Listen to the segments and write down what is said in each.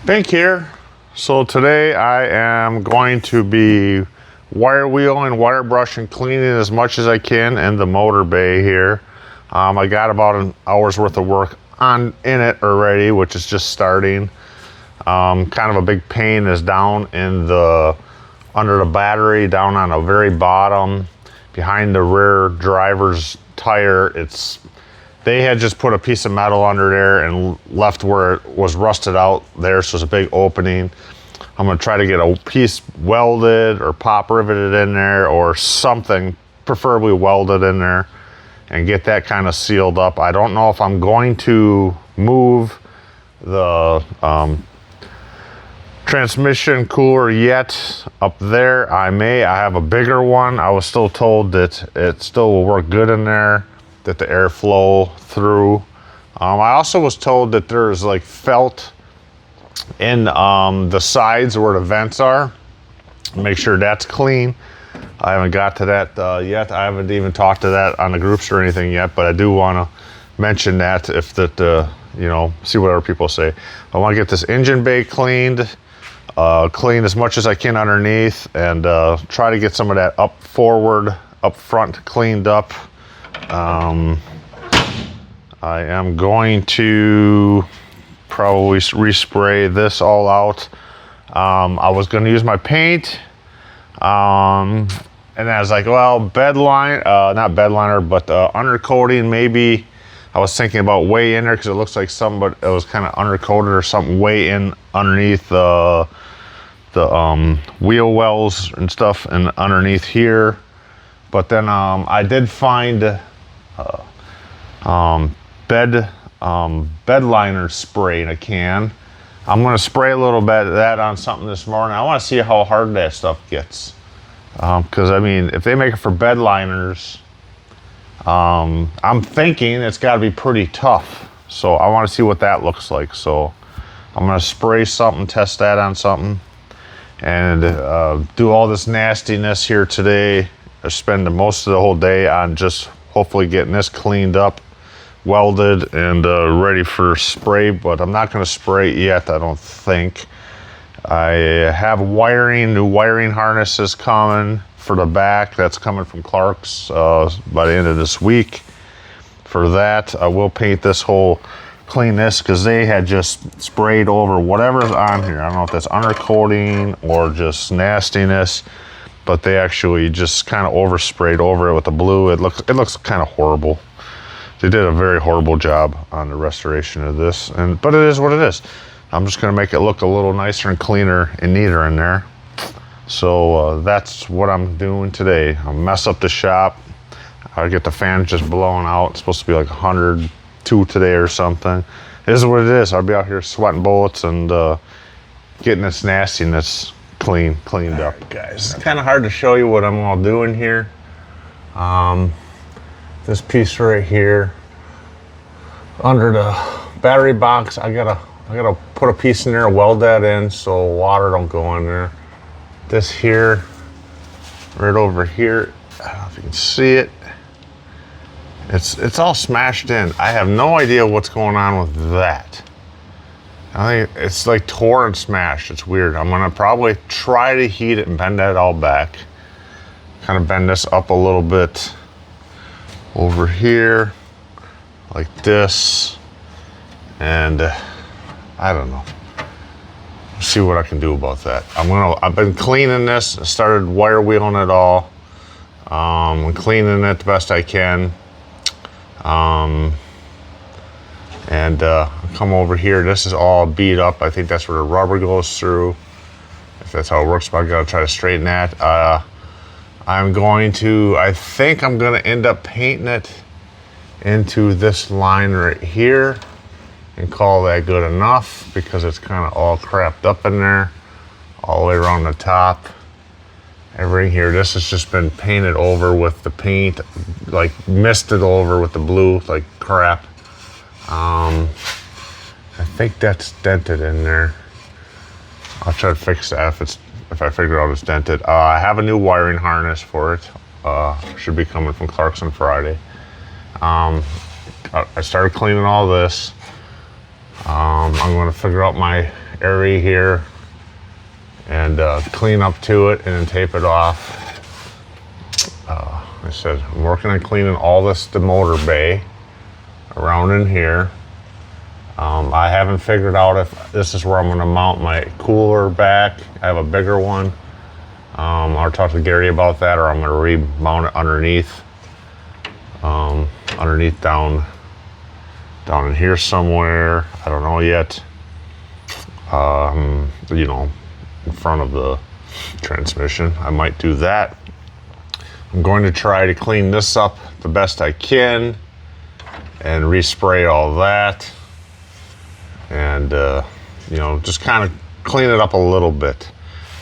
Bink here. So today I am going to be wire wheeling, wire brushing, cleaning as much as I can in the motor bay here. I got about an hour's worth of work in it already, which is just starting. Kind of a big pain is down in the under the battery, down on the very bottom, behind the rear driver's tire. They had just put a piece of metal under there and left where it was rusted out there, so it's a big opening. I'm gonna try to get a piece welded or pop riveted in there or something, preferably welded in there, and get that kind of sealed up. I don't know if I'm going to move the transmission cooler yet up there. I have a bigger one. I was still told that it still will work good in there, that the airflow through. I also was told that there's like felt in the sides where the vents are. Make sure that's clean. I haven't got to that yet. I haven't even talked to that on the groups or anything yet, but I do want to mention that see what other people say. I want to get this engine bay cleaned, clean as much as I can underneath, and try to get some of that up front cleaned up. I am going to probably respray this all out. I was going to use my paint, and I was like, well, not bed liner, but undercoating maybe. I was thinking about way in there because it looks like it was kind of undercoated or something way in underneath the wheel wells and stuff and underneath here. But then I did find bed liner spray in a can. I'm going to spray a little bit of that on something this morning. I want to see how hard that stuff gets. Because I mean, if they make it for bed liners, I'm thinking it's got to be pretty tough. So I want to see what that looks like. So I'm going to spray something, test that on something, and do all this nastiness here today. I spend most of the whole day on just hopefully getting this cleaned up, welded, and ready for spray. But I'm not going to spray it yet, I don't think. I have new wiring harnesses coming for the back. That's coming from Clark's by the end of this week. For that, I will paint this clean this, because they had just sprayed over whatever's on here. I don't know if that's undercoating or just nastiness, but they actually just kind of oversprayed over it with the blue. It looks kind of horrible. They did a very horrible job on the restoration of this, but it is what it is. I'm just gonna make it look a little nicer and cleaner and neater in there. So that's what I'm doing today. I'll mess up the shop. I get the fan just blowing out. It's supposed to be like 102 today or something. It is what it is. I'll be out here sweating bullets and getting this nastiness cleaned up. Right, guys, it's kind of hard to show you what I'm all doing here. This piece right here under the battery box, I gotta put a piece in there, weld that in so water don't go in there. This here, right over here, I don't know if you can see it. It's all smashed in. I have no idea what's going on with that. I think it's like tore and smashed. It's weird. I'm gonna probably try to heat it and bend that all back. Kind of bend this up a little bit over here, like this, and I don't know. See what I can do about that. I've been cleaning this. I started wire wheeling it all. I'm cleaning it the best I can. Come over here. This is all beat up. I think that's where the rubber goes through. If that's how it works, but I gotta try to straighten that. I think I'm gonna end up painting it into this line right here and call that good enough, because it's kind of all crapped up in there all the way around the top. Everything here, this has just been painted over with the paint, like misted over with the blue like crap. I think that's dented in there. I'll try to fix that if I figure out it's dented. I have a new wiring harness for it. Should be coming from Clark's on Friday. I started cleaning all this. I'm going to figure out my area here and clean up to it and then tape it off. I said I'm working on cleaning all the motor bay around in here. I haven't figured out if this is where I'm going to mount my cooler back. I have a bigger one. I'll talk to Gary about that, or I'm going to remount it underneath. Underneath down in here somewhere. I don't know yet. You know, in front of the transmission. I might do that. I'm going to try to clean this up the best I can and respray all that. And, you know, just kind of clean it up a little bit.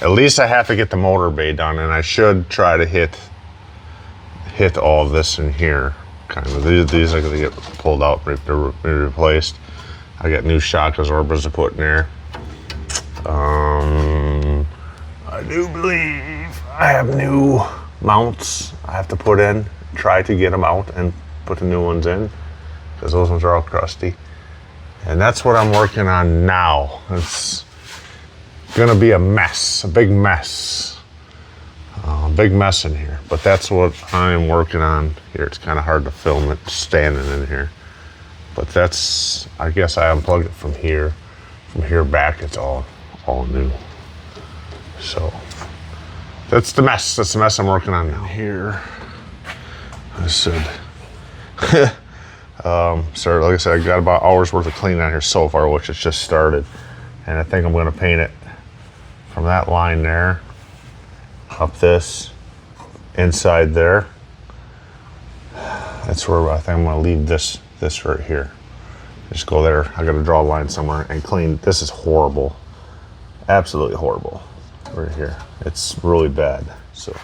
At least I have to get the motor bay done, and I should try to hit all of this in here. Kind of these are going to get pulled out and be replaced. I got new shock absorbers to put in there. I do believe I have new mounts I have to put in. Try to get them out and put the new ones in, because those ones are all crusty. And that's what I'm working on now. It's gonna be a mess, a big mess. Big mess in here, but that's what I'm working on here. It's kind of hard to film it standing in here, but that's, I guess I unplugged it from here. From here back, it's all new. So that's the mess. That's the mess I'm working on now. Here, I said, so like I said, I got about an hour's worth of cleaning on here so far, which has just started, and I think I'm going to paint it from that line there up this inside there. That's where I think I'm going to leave this right here. Just go there. I got to draw a line somewhere and clean. This is horrible, absolutely horrible right here. It's really bad. So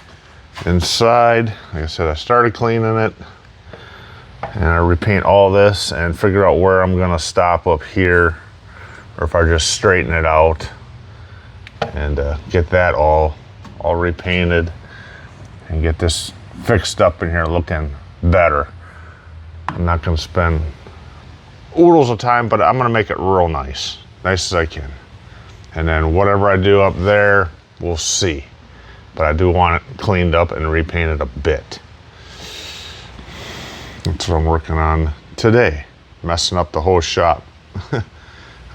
inside, like I said, I started cleaning it, and I repaint all this and figure out where I'm going to stop up here, or if I just straighten it out and get that all repainted and get this fixed up in here looking better. I'm not going to spend oodles of time, but I'm going to make it real nice as I can. And then whatever I do up there, we'll see. But I do want it cleaned up and repainted a bit. That's what I'm working on today. Messing up the whole shop. I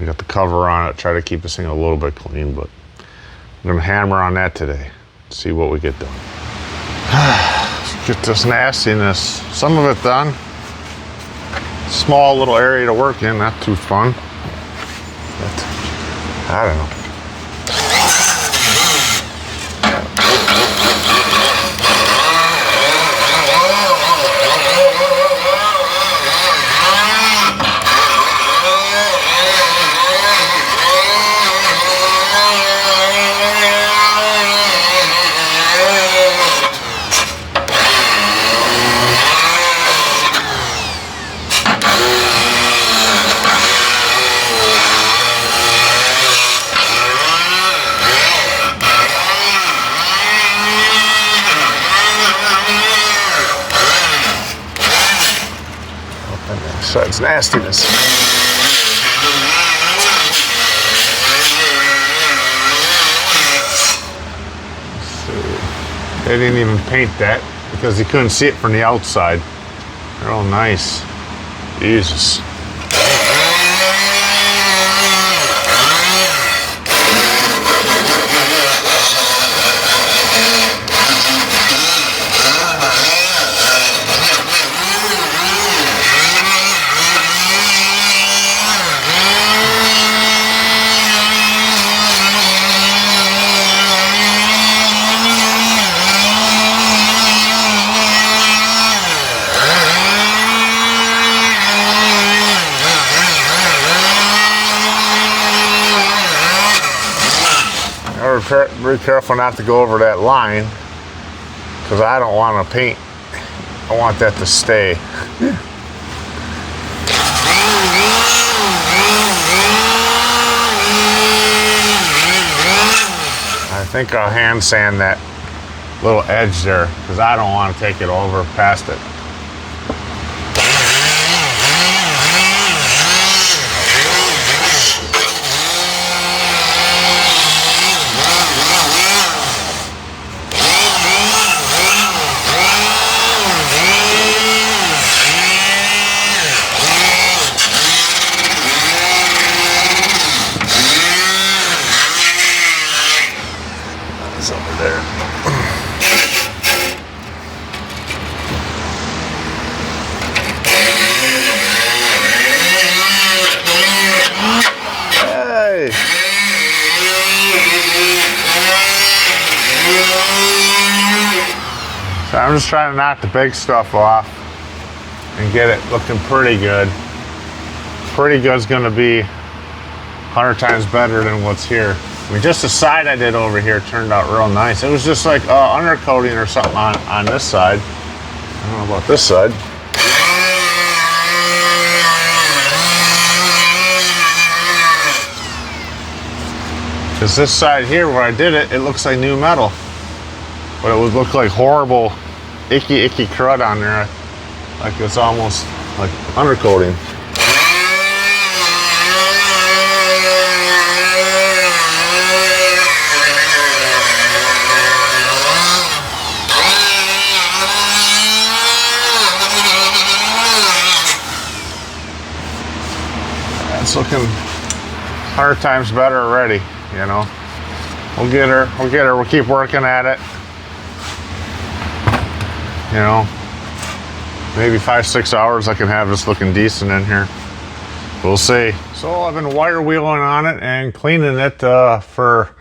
got the cover on it, try to keep this thing a little bit clean, but I'm gonna hammer on that today. See what we get done. Get this nastiness, some of it done. Small little area to work in, not too fun. But I don't know. Besides nastiness. They didn't even paint that because you couldn't see it from the outside. They're all nice. Jesus. Be careful not to go over that line, because I don't want to paint. I want that to stay. I think I'll hand sand that little edge there, because I don't want to take it over past it. just trying to knock the big stuff off and get it looking pretty good. Pretty good's gonna be 100 times better than what's here. I mean, just the side I did over here turned out real nice. It was just like undercoating or something on this side. I don't know about this side. Because this side here where I did it, it looks like new metal. But it would look like horrible, icky crud on there. Like it's almost like undercoating. It's looking 100 times better already, you know. We'll get her, we'll keep working at it. You know, maybe 5-6 hours I can have this looking decent in here. We'll see. So I've been wire wheeling on it and cleaning it for,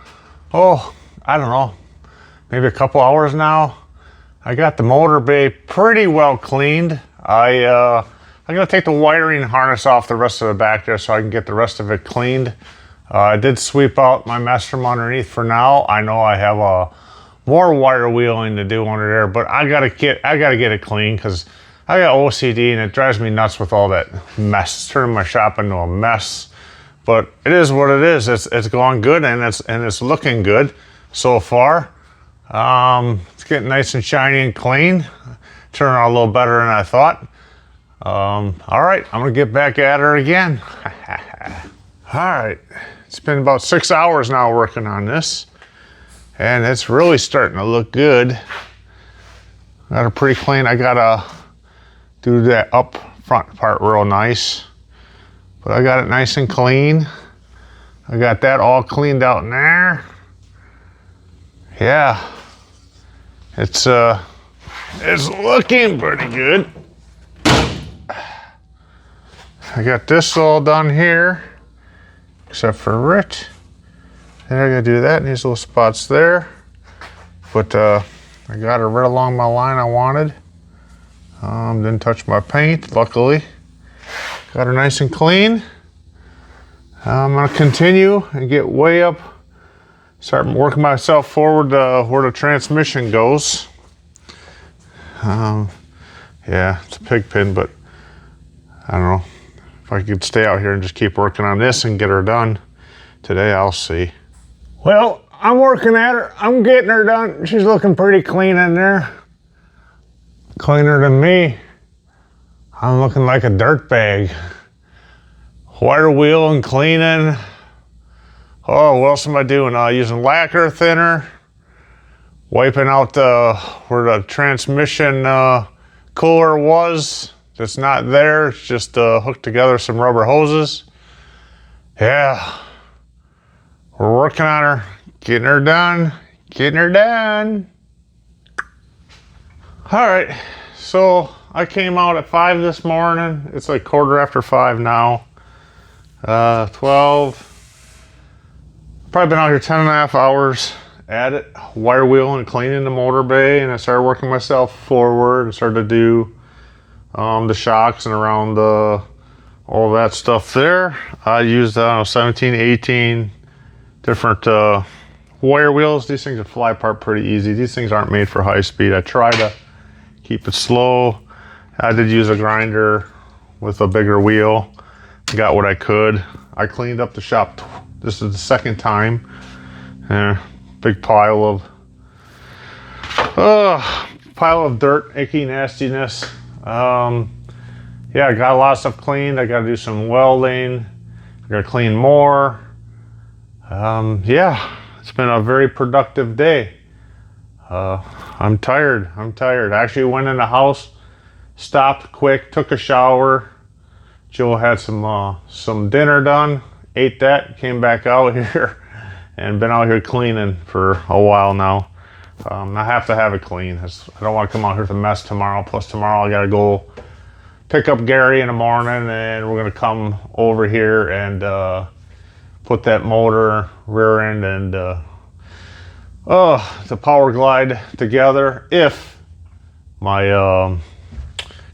I don't know, maybe a couple hours now. I got the motor bay pretty well cleaned. I'm gonna take the wiring harness off the rest of the back there so I can get the rest of it cleaned. I did sweep out my mess from underneath for now. I know I have more wire wheeling to do under there, but I gotta get it clean because I got OCD and it drives me nuts with all that mess. It's turning my shop into a mess. But it is what it is. It's going good and it's looking good so far. It's getting nice and shiny and clean. Turning out a little better than I thought. All right, I'm gonna get back at her again. All right, it's been about 6 hours now working on this, and it's really starting to look good. Got her pretty clean. I gotta do that up front part real nice, but I got it nice and clean. I got that all cleaned out in there. Yeah, it's looking pretty good. I got this all done here, except for it. And I gotta do that in these little spots there. But I got her right along my line I wanted. Didn't touch my paint, luckily. Got her nice and clean. I'm gonna continue and get way up, start working myself forward where the transmission goes. Yeah, it's a pig pen, but I don't know. If I could stay out here and just keep working on this and get her done today, I'll see. Well, I'm working at her. I'm getting her done. She's looking pretty clean in there. Cleaner than me. I'm looking like a dirt bag. Wire wheel and cleaning. Oh, what else am I doing? Using lacquer thinner. Wiping out where the transmission cooler was. That's not there, it's just hooked together some rubber hoses. Yeah, we're working on her, getting her done. All right, so I came out at 5 this morning. It's like 5:15 now. 12, probably been out here 10.5 hours at it, wire wheeling and cleaning the motor bay, and I started working myself forward and started to do the shocks and around all that stuff there. I used 17, 18 different wire wheels. These things will fly apart pretty easy. These things aren't made for high speed. I try to keep it slow. I did use a grinder with a bigger wheel. Got what I could. I cleaned up the shop. This is the second time. Big pile of dirt, icky nastiness. Yeah, I got a lot of stuff cleaned. I got to do some welding. I got to clean more. Yeah, it's been a very productive day. I'm tired. I actually went in the house, stopped quick, took a shower. Joe had some dinner done, ate that, came back out here, and been out here cleaning for a while now. I have to have it clean. I don't want to come out here with a mess tomorrow. Plus tomorrow I got to go pick up Gary in the morning, and we're going to come over here and put that motor, rear end, and the power glide together if my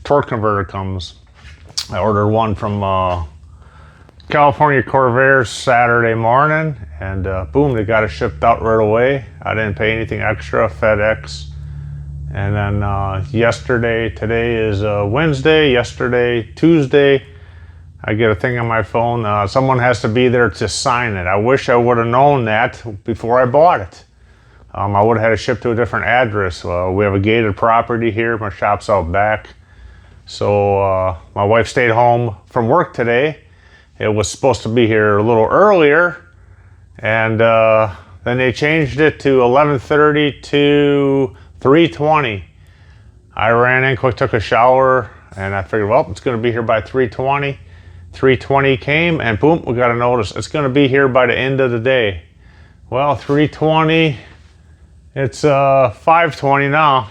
torque converter comes. I ordered one from California Corvair Saturday morning, and boom, they got it shipped out right away. I didn't pay anything extra, FedEx. And then yesterday, today is Wednesday, yesterday, Tuesday, I get a thing on my phone. Someone has to be there to sign it. I wish I would have known that before I bought it. I would have had it shipped to a different address. We have a gated property here. My shop's out back. So my wife stayed home from work today. It was supposed to be here a little earlier, and then they changed it to 11:30 to 3:20. I ran in quick, took a shower, and I figured, well, it's going to be here by 3:20. 3:20 came, and boom, we got a notice. It's going to be here by the end of the day. Well, 3:20, it's 5:20 now.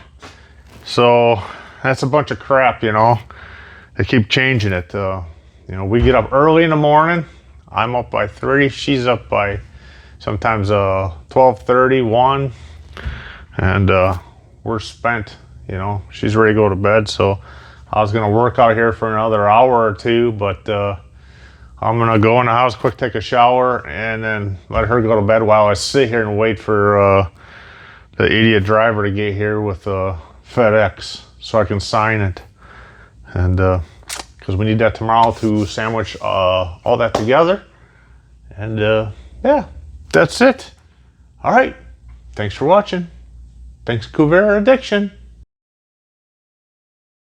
So that's a bunch of crap, you know. They keep changing it. You know, we get up early in the morning. I'm up by 3. She's up by sometimes 12:30, 1. And we're spent, you know. She's ready to go to bed, so I was gonna work out here for another hour or two, but I'm gonna go in the house, quick take a shower, and then let her go to bed while I sit here and wait for the idiot driver to get here with FedEx so I can sign it. And because we need that tomorrow to sandwich all that together. And yeah, that's it. All right, thanks for watching. Thanks, Corvair Addiction.